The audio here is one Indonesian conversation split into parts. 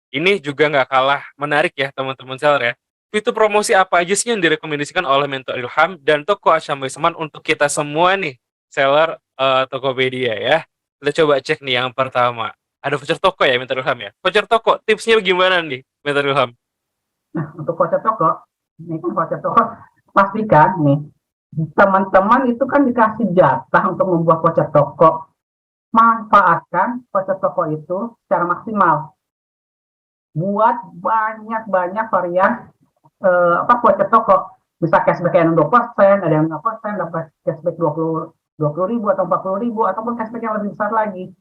Ini juga nggak kalah menarik ya teman-teman seller ya. Fitur promosi apa aja sih yang direkomendasikan oleh Mentor Ilham dan toko Asyamweseman untuk kita semua nih, seller, Tokopedia ya. Kita coba cek nih yang pertama, ada voucher toko ya Mentor Ilham ya? Voucher toko tipsnya gimana nih Mentor Ilham? Nah, untuk voucher toko, ini kan voucher toko, pastikan nih, teman-teman itu kan dikasih jatah untuk membuat voucher toko. Manfaatkan voucher toko itu secara maksimal. Buat banyak-banyak varian voucher toko. Bisa cashback yang 2%, ada yang 5%, dapat cashback 20 ribu atau 40 ribu, ataupun cashback yang lebih besar lagi.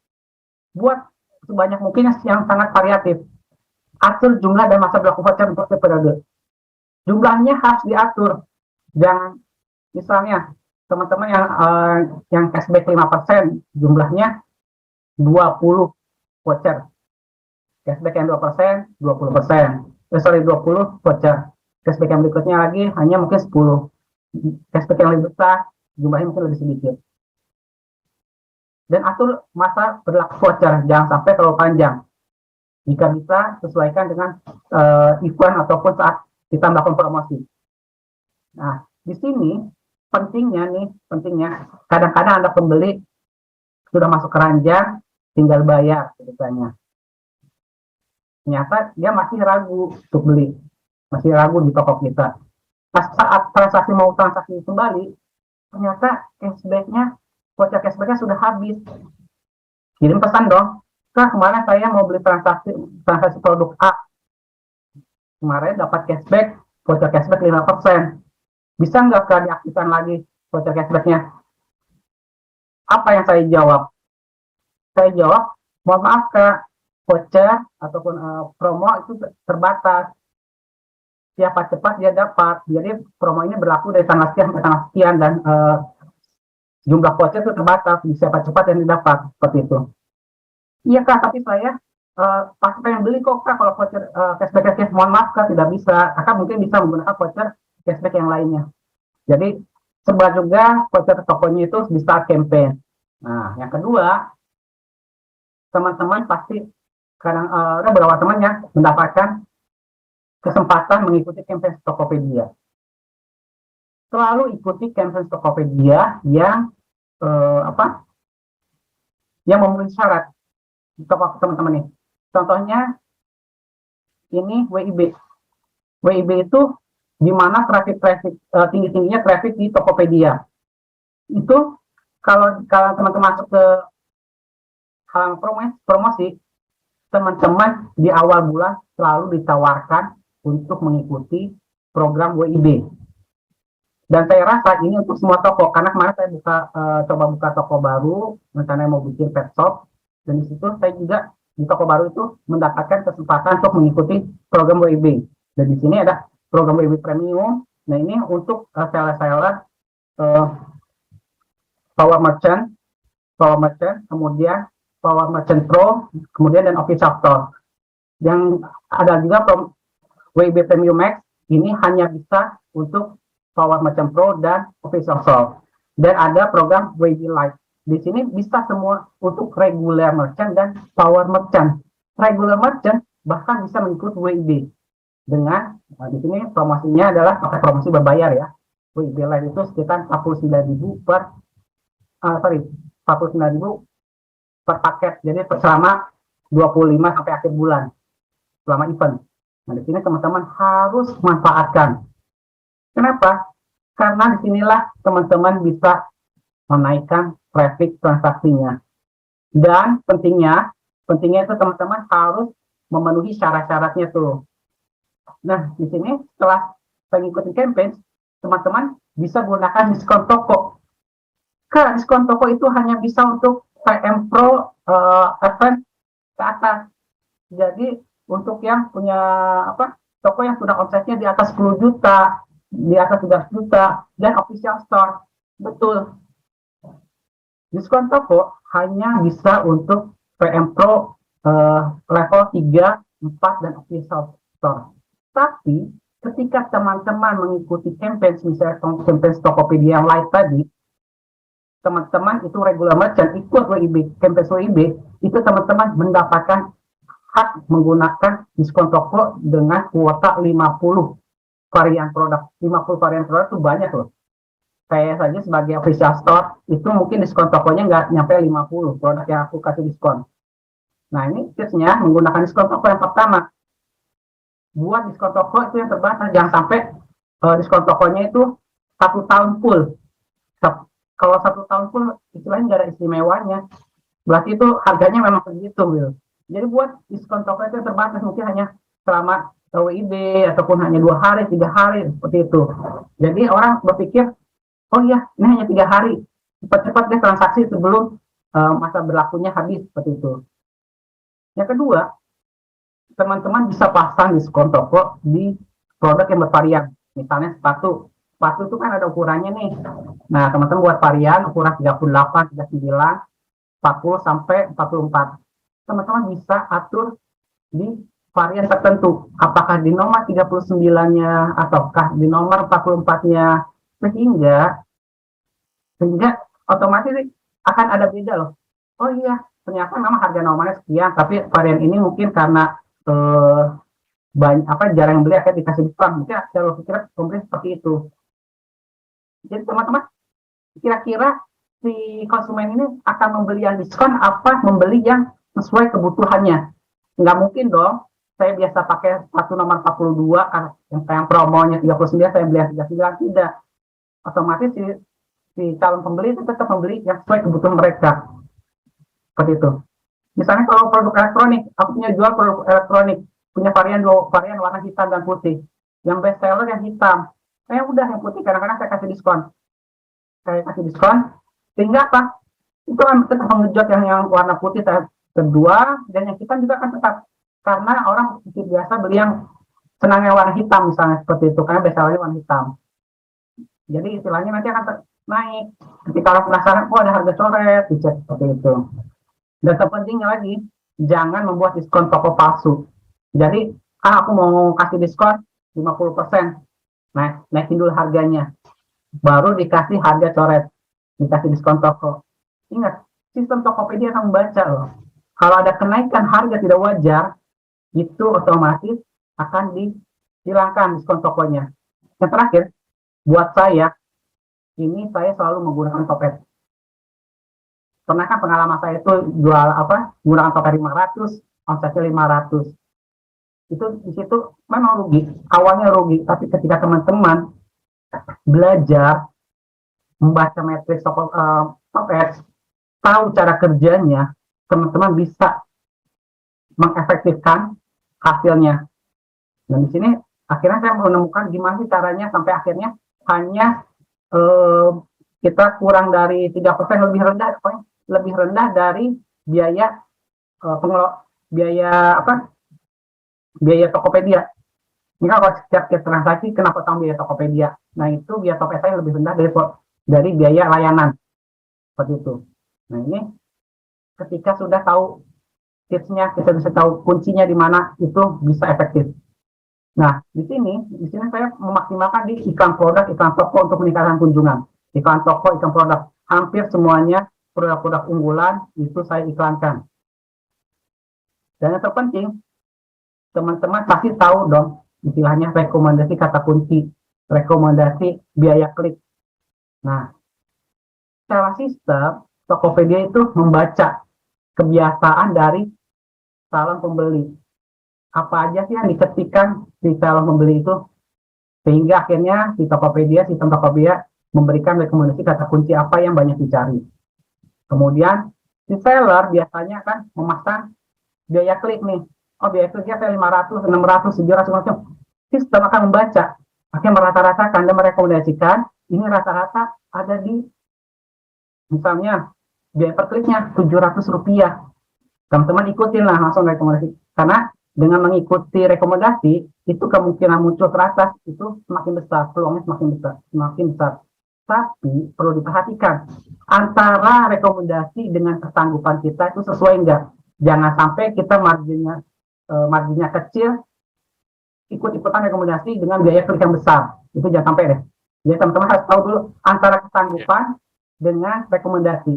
Buat sebanyak mungkin yang sangat variatif. Atur jumlah dan masa berlaku voucher untuk setiap periode. Jumlahnya harus diatur. Jangan misalnya teman-teman yang cashback 5%, jumlahnya 20 voucher. Cashback yang 2%, 20%. 20 voucher. Cashback yang berikutnya lagi hanya mungkin 10. Cashback yang lebih besar, jumlahnya mungkin lebih sedikit. Dan atur masa berlaku voucher, jangan sampai terlalu panjang. Jika bisa, sesuaikan dengan event ataupun saat kita melakukan promosi. Nah, di sini pentingnya, kadang-kadang Anda pembeli sudah masuk keranjang, tinggal bayar ceritanya. Ternyata dia masih ragu untuk beli, masih ragu di toko kita. Pas saat mau transaksi kembali, ternyata voucher cashbacknya sudah habis. Kirim pesan dong, Kak, kemarin saya mau beli transaksi produk A. Kemarin dapat voucher cashback 5%. Bisa nggak Kak diaktifkan lagi voucher cashbacknya? Apa yang saya jawab? Saya jawab, mohon maaf Kak, voucher ataupun promo itu terbatas. Siapa cepat dia dapat. Jadi promo ini berlaku dari tanggal sekian sampai tanggal sekian dan jumlah voucher itu terbatas. Siapa cepat yang didapat seperti itu. Iya Kak, tapi saya pasti pengen beli kok Kak kalau voucher cashback. Mohon maaf Kak, tidak bisa. Kakak mungkin bisa menggunakan voucher cashback yang lainnya. Jadi sebar juga voucher tokonya itu di saat campaign. Nah, yang kedua, teman-teman pasti kadang beberapa temannya mendapatkan kesempatan mengikuti campaign Tokopedia. Selalu ikuti campaign Tokopedia yang yang memenuhi syarat toko teman-teman nih. Contohnya ini WIB. WIB itu di mana traffic tinggi-tingginya traffic di Tokopedia. Itu kalau teman-teman masuk ke halaman promosi, teman-teman di awal bulan selalu ditawarkan untuk mengikuti program WIB. Dan saya rasa ini untuk semua toko, karena kemarin saya coba buka toko baru, rencananya mau bikin pet shop, dan di situ saya juga di toko baru itu mendapatkan kesempatan untuk mengikuti program WIB. Dan di sini ada program WIB Premium. Nah ini untuk seller-seller Power Merchant, kemudian Power Merchant Pro, kemudian dan Official Store. Yang ada juga WIB Premium Max, ini hanya bisa untuk Power Merchant Pro dan Official Store. Dan ada program WIB Lite. Di sini bisa semua untuk regular merchant dan power merchant. Regular merchant bahkan bisa mengikuti WIB dengan di sini promosinya adalah pakai promosi berbayar ya. WIB Lite itu sekitar 49.000 per paket. Jadi selama 25 sampai akhir bulan selama event. Nah, di sini teman-teman harus manfaatkan. Kenapa? Karena disinilah teman-teman bisa menaikkan traffic transaksinya. Dan pentingnya itu teman-teman harus memenuhi syarat-syaratnya tuh. Nah, di sini setelah mengikuti campaign, teman-teman bisa gunakan diskon toko. Kak, diskon toko itu hanya bisa untuk PM Pro event ke atas. Jadi untuk yang punya toko yang sudah omsetnya di atas 10 juta, di atas 13 juta, dan official store. Betul. Diskon toko hanya bisa untuk PM Pro level 3, 4, dan official store. Tapi ketika teman-teman mengikuti campaign, misalnya campaign Tokopedia yang live tadi, teman-teman itu regular merchant ikut WIB, campaign WIB, itu teman-teman mendapatkan hak menggunakan diskon toko dengan kuota 50 varian produk. 50 varian produk itu banyak loh. Saya saja sebagai official store, itu mungkin diskon tokonya nggak nyampe 50 produk yang aku kasih diskon. Nah, ini tipsnya menggunakan diskon toko yang pertama. Buat diskon toko itu yang terbatas, jangan sampai diskon tokonya itu 1 tahun full. Kalau 1 tahun full, istilahnya nggak ada istimewanya. Berarti itu harganya memang segitu, gitu. Jadi buat diskon toko itu yang terbatas, mungkin hanya selama WIB ataupun hanya 2 hari, 3 hari, seperti itu. Jadi orang berpikir, oh iya, ini hanya 3 hari, cepat-cepat deh transaksi sebelum masa berlakunya habis, seperti itu. Yang kedua, teman-teman bisa pasang diskon toko di produk yang bervarian. Misalnya sepatu. Sepatu itu kan ada ukurannya nih. Nah, teman-teman buat varian ukuran 38, 39, 40 sampai 44. Teman-teman bisa atur di varian tertentu. Apakah di nomor 39-nya ataukah di nomor 44-nya, sehingga otomatis akan ada beda loh. Oh iya, ternyata memang harga normalnya sekian, tapi varian ini mungkin karena jarang beli akan dikasih diskon. Mungkin saya pikir pembeli seperti itu. Jadi teman-teman, kira-kira si konsumen ini akan membeli yang diskon apa membeli yang sesuai kebutuhannya? Nggak mungkin dong, saya biasa pakai sepatu nomor 42, kan yang promonya 39, saya beli yang 39, tidak. Otomatis si calon pembeli itu tetap membeli yang sesuai kebutuhan mereka. Seperti itu. Misalnya kalau produk elektronik, aku punya jual produk elektronik, punya varian warna hitam dan putih. Yang best seller yang hitam. Udah yang putih kadang-kadang saya kasih diskon. Sehingga apa? Itu kan tetap mengejut yang warna putih saya kedua, dan yang hitam juga akan tetap. Karena orang biasa beli yang senangnya warna hitam misalnya, seperti itu. Karena best sellernya warna hitam. Jadi istilahnya nanti akan naik. Ketika orang penasaran, ada harga coret, dicek seperti itu. Dan terpentingnya lagi, jangan membuat diskon toko palsu. Jadi, aku mau kasih diskon 50%. Nah, naikin dulu harganya. Baru dikasih harga coret. Dikasih diskon toko. Ingat, sistem Tokopedia akan membaca loh. Kalau ada kenaikan harga tidak wajar, itu otomatis akan dihilangkan diskon tokonya. Yang terakhir, buat saya, ini saya selalu menggunakan topet. Pernah kan pengalaman saya itu jual menggunakan topet 500, omsetnya 500. Itu di situ memang rugi, awalnya rugi, tapi ketika teman-teman belajar membaca matriks topet, tahu cara kerjanya, teman-teman bisa mengefektifkan hasilnya. Dan di sini akhirnya saya menemukan gimana sih caranya sampai akhirnya hanya kita kurang dari 3% lebih rendah dari biaya biaya Tokopedia. Ini kalau setiap transaksi kenapa tahu biaya Tokopedia? Nah, itu biaya Tokopedia saya lebih rendah dari biaya layanan. Seperti itu. Nah, ini ketika sudah tahu tipsnya, kita bisa tahu kuncinya di mana, itu bisa efektif. Nah, di sini saya memaksimalkan di iklan produk, iklan toko untuk meningkatkan kunjungan. Iklan toko, iklan produk, hampir semuanya produk-produk unggulan itu saya iklankan. Dan yang terpenting, teman-teman pasti tahu dong istilahnya rekomendasi kata kunci, rekomendasi biaya klik. Nah, secara sistem Tokopedia itu membaca kebiasaan dari calon pembeli. Apa aja sih yang diketikkan si calon pembeli itu, sehingga akhirnya sistem Tokopedia memberikan rekomendasi kata kunci apa yang banyak dicari. Kemudian si seller biasanya kan memasang biaya klik nih. Oh, biaya kliknya saya 500, 600, 700 macam. Sistem akan membaca, akan merata-ratakan dan merekomendasikan ini rata-rata ada di misalnya biaya per kliknya Rp700. Teman-teman ikutin lah langsung rekomendasi. Karena dengan mengikuti rekomendasi, itu kemungkinan muncul teratas itu semakin besar, peluangnya semakin besar. Tapi perlu diperhatikan, antara rekomendasi dengan kesanggupan kita itu sesuai enggak? Jangan sampai kita marginnya kecil, ikut-ikutan rekomendasi dengan biaya klik yang besar. Itu jangan sampai deh. Jadi teman-teman harus tahu dulu antara kesanggupan dengan rekomendasi.